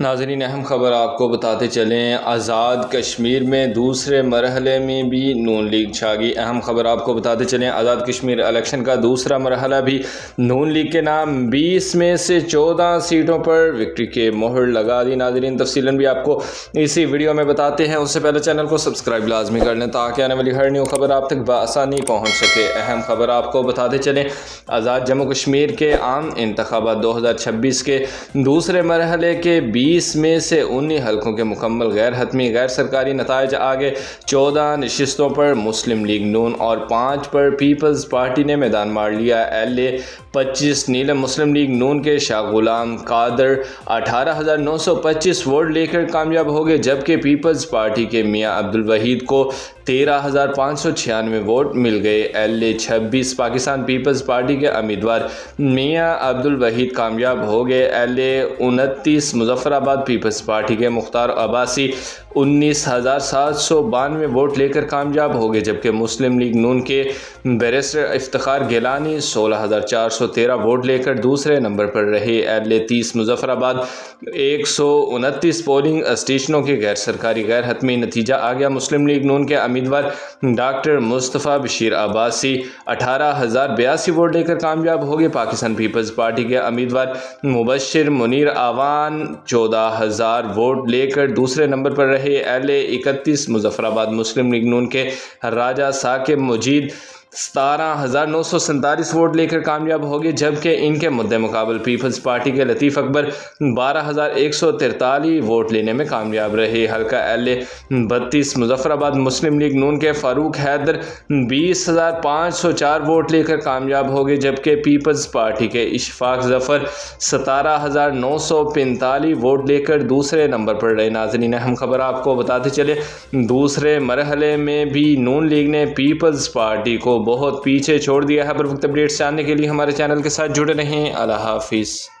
नाज़रीन, अहम ख़बर आपको बताते चलें, आज़ाद कश्मीर में दूसरे मरहले में भी नून लीग छा गई। अहम ख़बर आपको बताते चलें, आज़ाद कश्मीर इलेक्शन का दूसरा मरहला भी नून लीग के नाम 20 में से 14 सीटों पर विक्ट्री के मोहर लगा दी। नाज़रीन, तफसीलन भी आपको इसी वीडियो में बताते हैं। उससे पहले चैनल को सब्सक्राइब लाजमी कर लें ताकि आने वाली हर न्यू खबर आप तक बआसानी पहुँच सके। अहम ख़बर आपको बताते चलें, आज़ाद जम्मू कश्मीर के आम इंतखाबात 2026 के दूसरे मरहले के 20 में से 19 हलकों के मुकम्मल गैर हतमी गैर सरकारी नताइज आगे 14 नशिस्तों पर मुस्लिम लीग नून और 5 पर पीपल्स पार्टी ने मैदान मार लिया। LA 25 नीलम मुस्लिम लीग नून के शाह गुलाम कादर 18,925 वोट लेकर कामयाब हो गए, जबकि पीपल्स पार्टी के मियां अब्दुल वहीद को 13,596 वोट मिल गए। LA 26 पाकिस्तान पीपल्स पार्टी के उम्मीदवार मियां अब्दुल वहीद कामयाब हो गए। LA 29 मुजफ्फराबाद पीपल्स पार्टी के मुख्तार अब्बासी 19,792 वोट लेकर कामयाब हो गए, जबकि मुस्लिम लीग नून के बैरिस्टर इफ्तिखार गिलानी 16,413 वोट लेकर दूसरे नंबर पर रहे। LA 30 मुजफ्फराबाद 129 पोलिंग स्टेशनों के गैर सरकारी गैर हतमी नतीजा आ गया। मुस्लिम लीग नून के उम्मीदवार डॉक्टर मुस्तफ़ा बशीर अब्बासी 18,082 वोट लेकर कामयाब हो गए। पाकिस्तान पीपल्स पार्टी के उम्मीदवार मुबशिर मुनीर आवान 14,000 वोट लेकर दूसरे नंबर पर रहे। LA 31 मुजफ्फराबाद मुस्लिम लीग नून के राजा साकिब मुजीद 17,947 वोट लेकर कामयाब हो गए, जबकि इनके मुद्दे मुकाबल पीपल्स पार्टी के लतीफ़ अकबर 12,143 वोट लेने में कामयाब रहे। हल्का LA 32 मुजफ्फराबाद मुस्लिम लीग नून के फ़ारूक हैदर 20,504 वोट लेकर कामयाब हो गए, जबकि पीपल्स पार्टी के इशफाक ज़फ़र 17,945 वोट लेकर दूसरे नंबर पर रहे। नाज़रीन, हम खबर आपको बताते चले, दूसरे मरहले में भी नून लीग ने पीपल्स पार्टी को बहुत पीछे छोड़ दिया है। पर वक्त अपडेट्स जानने के लिए हमारे चैनल के साथ जुड़े रहें। अल्लाह हाफिज़।